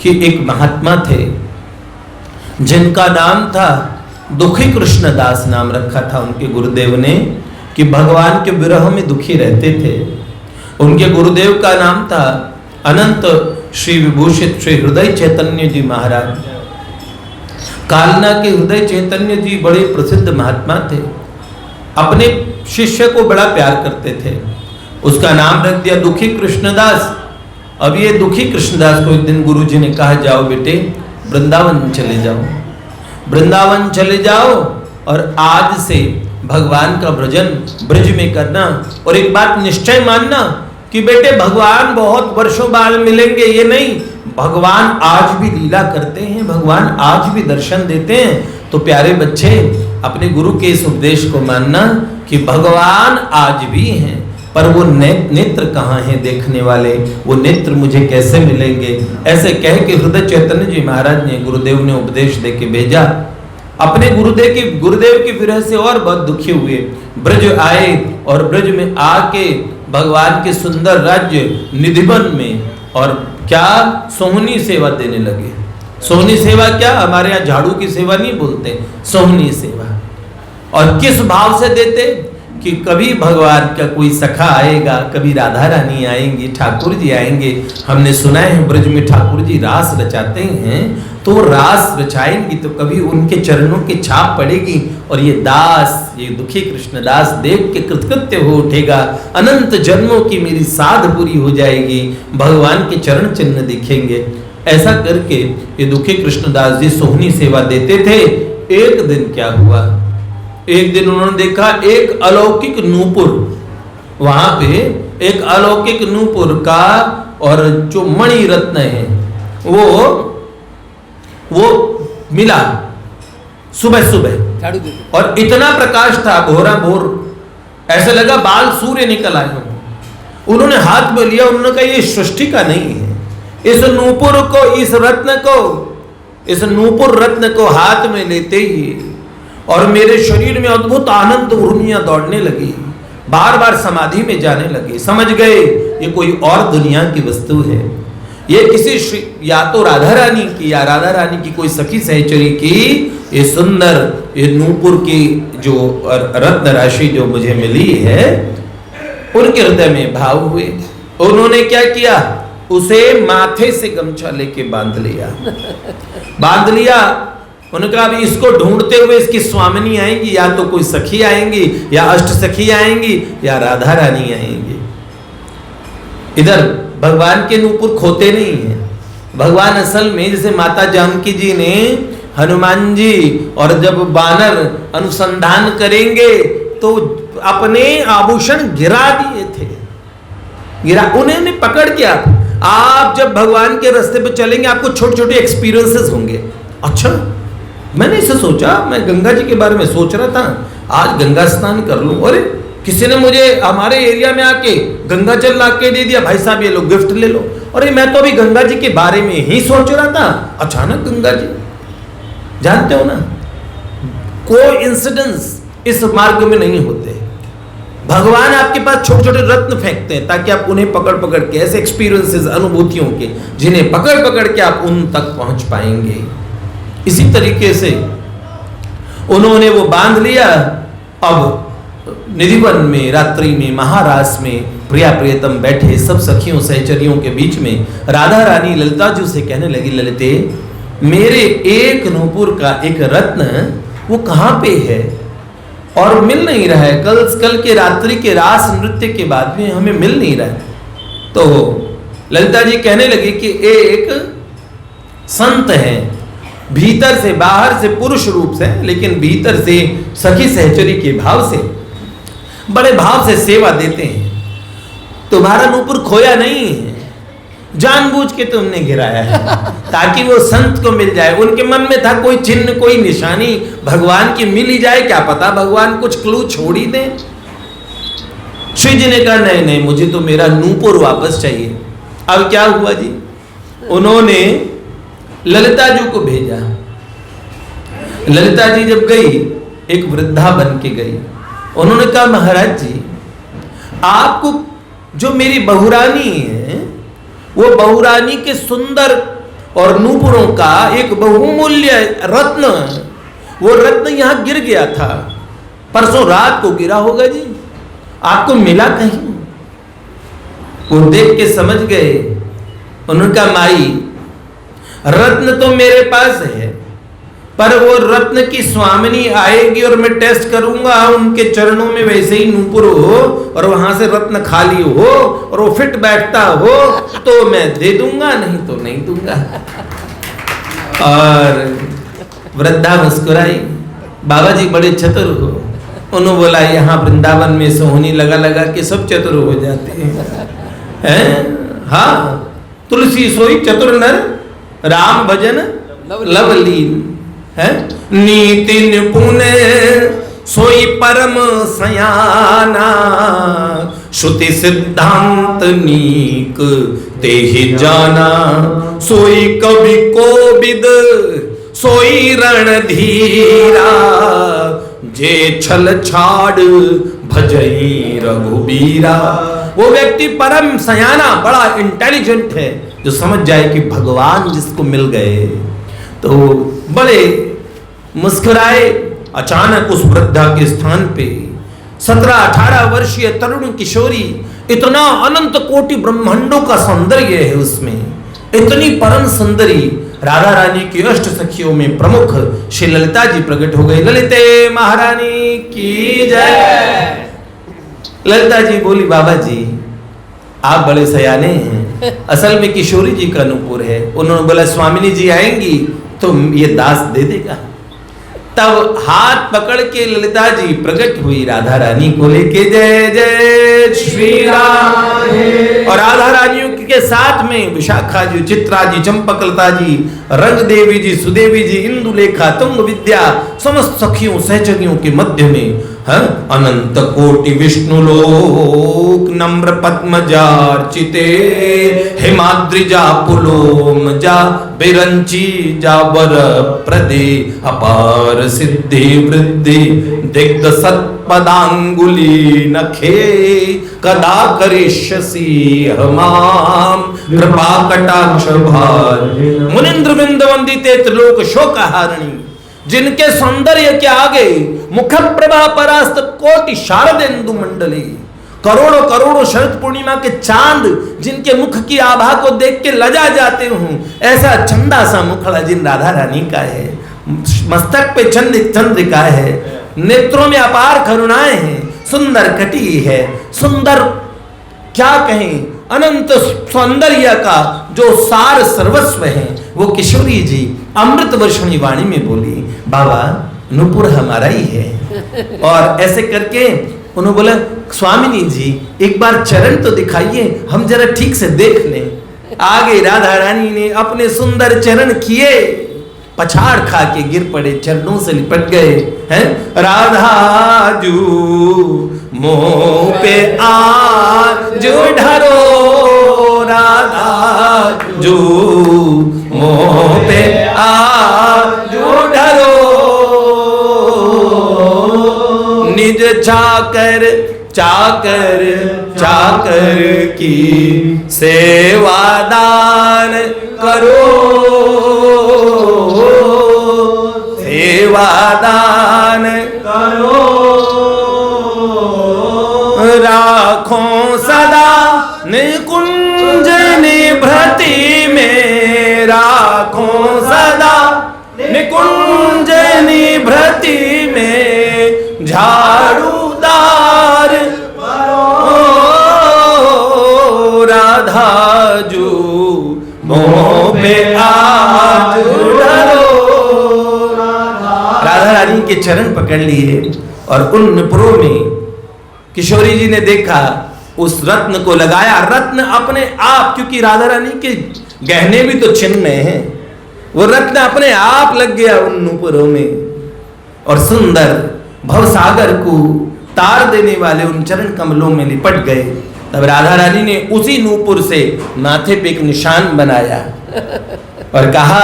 कि एक महात्मा थे जिनका नाम था दुखी कृष्णदास, नाम रखा था उनके गुरुदेव ने, कि भगवान के विरह में दुखी रहते थे। उनके गुरुदेव का नाम था अनंत श्री विभूषित श्री हृदय चैतन्य जी महाराज। कालना के हृदय चैतन्य जी बड़े प्रसिद्ध महात्मा थे, अपने शिष्य को बड़ा प्यार करते थे। उसका नाम रख दिया दुखी कृष्णदास। अब ये दुखी कृष्णदास को एक दिन गुरुजी ने कहा, जाओ बेटे वृंदावन चले जाओ, वृंदावन चले जाओ और आज से भगवान का भजन ब्रज में करना, और एक बात निश्चय मानना कि बेटे भगवान बहुत वर्षों बाद मिलेंगे, ये नहीं, भगवान आज भी लीला करते हैं, भगवान आज भी दर्शन देते हैं। तो प्यारे बच्चे अपने गुरु के इस उपदेश को मानना कि भगवान आज भी हैं, पर वो नेत्र कहाँ हैं देखने वाले, वो नेत्र मुझे कैसे मिलेंगे। ऐसे कह के हृदय चैतन्य जी महाराज ने, गुरुदेव ने उपदेश दे के भेजा। अपने गुरुदेव की विरह से और बहुत दुखी हुए, ब्रज आए और ब्रज में आके भगवान के सुंदर राज्य निधिवन में और क्या सोहनी सेवा देने लगे। सोहनी सेवा क्या, हमारे यहाँ झाड़ू की सेवा नहीं बोलते, सोहनी सेवा। और किस भाव से देते कि कभी भगवान का कोई सखा आएगा, कभी राधा रानी आएंगी, ठाकुर जी आएंगे। हमने सुना है ब्रज में ठाकुर जी रास रचाते हैं, तो रास रचाएंगी तो कभी उनके चरणों की छाप पड़ेगी और ये दास, ये दुखी कृष्णदास देख के कृतकृत्य हो उठेगा, अनंत जन्मों की मेरी साध पूरी हो जाएगी, भगवान के चरण चिन्ह दिखेंगे। ऐसा करके ये दुखी कृष्णदास जी सोहनी सेवा देते थे। एक दिन क्या हुआ, एक दिन उन्होंने देखा एक अलौकिक नूपुर, वहां पे एक अलौकिक नूपुर का और जो मणि रत्न है वो मिला सुबह सुबह, और इतना प्रकाश था भोरा भोर, ऐसा लगा बाल सूर्य निकल आए हों। उन्होंने हाथ में लिया, उन्होंने कहा ये सृष्टि का नहीं है, इस नूपुर को, इस रत्न को, इस नूपुर रत्न को हाथ में लेते ही और मेरे शरीर में अद्भुत आनंद उर्मियां दौड़ने लगी, बार बार समाधि में जाने लगे। समझ गए ये कोई और दुनिया की वस्तु है, ये किसी या तो राधा रानी की या राधा रानी की कोई सखी सहचरी की ये सुंदर ये नूपुर की जो रत्न राशि जो मुझे मिली है। उनके हृदय में भाव हुए। उन्होंने क्या किया, उसे माथे से गमछा लेके बांध लिया। उन्होंने कहा अभी इसको ढूंढते हुए इसकी स्वामिनी आएंगी, या तो कोई सखी आएंगी, या अष्ट सखी आएंगी, या राधा रानी आएंगी। इधर भगवान के नूपुर खोते नहीं हैं। भगवान असल में जैसे माता जानकी जी ने हनुमान जी और जब बानर अनुसंधान करेंगे तो अपने आभूषण गिरा दिए थे, उन्होंने पकड़ के आप जब भगवान के रास्ते पे चलेंगे आपको छोटे छोटे एक्सपीरियंसेस होंगे। अच्छा, मैंने इसे सोचा, मैं गंगा जी के बारे में सोच रहा था, आज गंगा स्नान कर लूं। अरे किसी ने मुझे हमारे एरिया में आके गंगा जल ला के दे दिया, भाई साहब ये लो गिफ्ट ले लो। अरे मैं तो अभी गंगा जी के बारे में ही सोच रहा था, अचानक गंगा जी। जानते हो ना, कोई इंसिडेंस इस मार्ग में नहीं होते। भगवान आपके पास छोटे छोटे रत्न फेंकते हैं ताकि आप उन्हें पकड़ पकड़ के, ऐसे एक्सपीरियंसेस अनुभूतियों के, जिन्हें पकड़ पकड़ के आप उन तक पहुंच पाएंगे। इसी तरीके से उन्होंने वो बांध लिया। अब निधिवन में रात्रि में महारास में प्रिया प्रियतम बैठे सब सखियों सहचरियों के बीच में राधा रानी ललिता जी से कहने लगी, ललिते मेरे एक नूपुर का एक रत्न वो कहाँ पे है और मिल नहीं रहा है, कल के रात्रि के रास नृत्य के बाद में हमें मिल नहीं रहा है। तो ललिता जी कहने लगी कि एक संत है, भीतर से बाहर से पुरुष रूप से, लेकिन भीतर से सखी सहचरी के भाव से, बड़े भाव से सेवा देते हैं। तुम्हारा नूपुर खोया नहीं है, जानबूझ के तुमने गिराया है ताकि वो संत को मिल जाए। उनके मन में था कोई चिन्ह कोई निशानी भगवान की मिल ही जाए, क्या पता भगवान कुछ क्लू छोड़ ही दे। श्री जी ने कहा नहीं नहीं, मुझे तो मेरा नूपुर वापस चाहिए। अब क्या हुआ जी, उन्होंने ललिता जी को भेजा। ललिता जी जब गई, एक वृद्धा बन के गई। उन्होंने कहा महाराज जी, आपको जो मेरी बहुरानी है वो बहुरानी के सुंदर और नूपुरों का एक बहुमूल्य रत्न, वो रत्न यहां गिर गया था, परसों रात को गिरा होगा जी, आपको मिला कहीं? वो देख के समझ गए, उन्होंने कहा माई रत्न तो मेरे पास है, पर वो रत्न की स्वामिनी आएगी और मैं टेस्ट करूंगा उनके चरणों में वैसे ही नूपुर हो और वहां से रत्न खाली हो और वो फिट बैठता हो तो मैं दे दूंगा, नहीं तो नहीं दूंगा। और वृद्धा मुस्कुराई, बाबा जी बड़े चतुर हो। उन्होंने बोला यहाँ वृंदावन में सोहनी लगा लगा के सब चतुर हो जाते हैं। हाँ, तुलसी सोई चतुर नर, राम भजन लवलीन है। नीति निपुण सोई परम सयाना, श्रुति सिद्धांत नीक तेहि जाना, सोई कवि कोविद सोई रणधीरा, जे छल छाड़ भजई रघुबीरा। वो व्यक्ति परम सयाना, बड़ा इंटेलिजेंट है, जो समझ जाए कि भगवान जिसको मिल गए। तो बड़े मुस्कुराए। अचानक उस वृद्धा के स्थान पे 17-18 वर्षीय तरुण किशोरी, इतना अनंत कोटि ब्रह्मांडों का सौंदर्य है उसमें, इतनी परम सुंदरी राधा रानी की अष्ट सखियों में प्रमुख श्री ललिता जी प्रकट हो गई। ललिते महारानी की जय। ललिता जी बोली बाबा जी आप बड़े सयाने हैं, असल में किशोरी जी का नूपुर है। उन्होंने बोला स्वामिनी जी आएंगी तो ये दास दे देगा। तब हाथ पकड़ के ललिता जी प्रकट हुई राधा रानी को लेके, जय जय श्री राम। और राधा रानियों के साथ में विशाखा जी, चित्रा जी, चंपकलता जी, रंग देवी जी, सुदेवी जी, इंदुलेखा, तुंग विद्या, समस्त सखियों सहचरियों के मध्य में अनंत कोटि विष्णु लोक नम्र पद्मजार्चिते, हिमाद्रिजा पुलोम जा बिरंची जा वर प्रदे, अपार सिद्धि वृद्धि दिग्ध सत्पदांगुली नखे, कदा करिष्यसि हमाम कृपा कटाक्ष भार। मुनिंद्र बिंद वंदिते त्रिलोक शोकहारिणी, जिनके सौंदर्य के आगे मुख प्रभा परास्त कोटि शारदेन्दु मंडली, करोड़ों करोड़ों शरद पूर्णिमा के चांद जिनके मुख की आभा को देख के लजा जाते हूं, ऐसा चंदा सा मुखड़ा जिन राधा रानी का है, मस्तक पे चंद्रिका है, नेत्रों में अपार करुणाएं हैं, सुंदर कटी है, सुंदर क्या कहें अनंत सौंदर्य का जो सार सर्वस्व है, वो किशोरी जी अमृत वर्षणी वाणी में बोली बाबा नूपुर हमारा ही है। और ऐसे करके उन्होंने बोला स्वामिनी जी एक बार चरण तो दिखाइए, हम जरा ठीक से देख लें। आगे राधा रानी ने अपने सुंदर चरण किए, पछाड़ खा के गिर पड़े, चरणों से लिपट गए हैं। राधा जू मोह पे आज ढरो, राधा जू मोह पे आज ढरो, निज चाकर चाकर चाकर की सेवादान करो, सेवादान करो, राखो सदा निकुंज निभृति में, राखो सदा निकुंज निभृति में, झाड़ूदार राधा जू मोह पे आज डरो। राधा रानी के चरण पकड़ लिए और उन नुपुरों में किशोरी जी ने देखा, उस रत्न को लगाया। रत्न अपने आप, क्योंकि राधा रानी के गहने भी तो छिन्न में हैं, वो रत्न अपने आप लग गया उन नुपुरों में और सुंदर भवसागर को तार देने वाले उन चरण कमलों में लिपट गए। तब राधा रानी ने उसी नूपुर से माथे पे एक निशान बनाया और कहा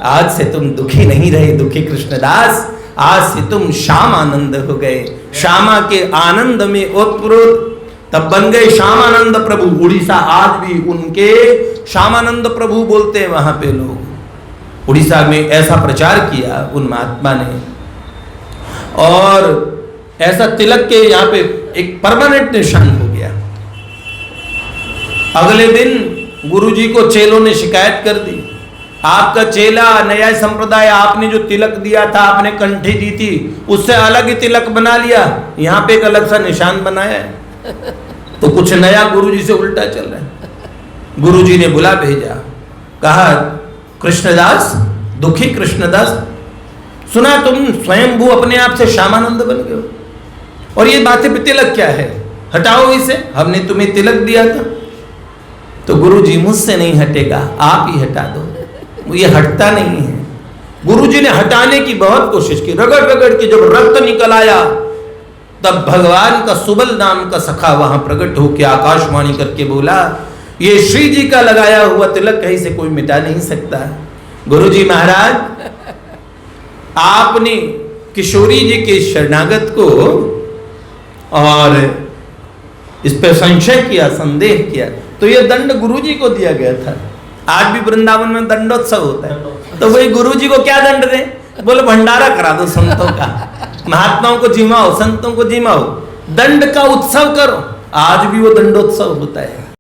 आज से तुम दुखी नहीं रहे दुखी कृष्णदास, आज से तुम श्याम आनंद हो गए। श्यामा के आनंद में ओतप्रोत तब बन गए श्यामानंद प्रभु। उड़ीसा आज भी उनके श्यामानंद प्रभु बोलते हैं वहां पे लोग। उड़ीसा में ऐसा प्रचार किया उन महात्मा ने, और ऐसा तिलक के यहाँ पे एक परमानेंट निशान हो गया। अगले दिन गुरुजी को चेलों ने शिकायत कर दी, आपका चेला न्याय संप्रदाय, आपने जो तिलक दिया था, आपने कंठी दी थी, उससे अलग ही तिलक बना लिया, यहाँ पे एक अलग सा निशान बनाया है, तो कुछ नया गुरुजी से उल्टा चल रहा है। गुरुजी ने बुला भेजा, कहा कृष्णदास, दुखी कृष्णदास, सुना तुम स्वयंभू अपने आप से श्यामानंद बन गए हो, और ये बातें पे तिलक क्या है, हटाओ इसे, हमने तुम्हें तिलक दिया था। तो गुरुजी, मुझसे नहीं हटेगा, आप ही हटा दो, ये हटता नहीं है। गुरुजी ने हटाने की बहुत कोशिश की, रगड़ रगड़ के जब रक्त निकल आया, तब भगवान का सुबल नाम का सखा वहां प्रकट होकर आकाशवाणी करके बोला, ये श्री जी का लगाया हुआ तिलक कहीं से कोई मिटा नहीं सकता। गुरुजी महाराज, आपने किशोरी जी के शरणागत को और इस पर संशय किया, संदेह किया, तो यह दंड गुरुजी को दिया गया था। आज भी वृंदावन में दंडोत्सव होता है, तो वही गुरुजी को क्या दंड दे, बोले भंडारा करा दो संतों का, महात्माओं को जिमाओ, संतों को जिमाओ, दंड का उत्सव करो। आज भी वो दंडोत्सव होता है।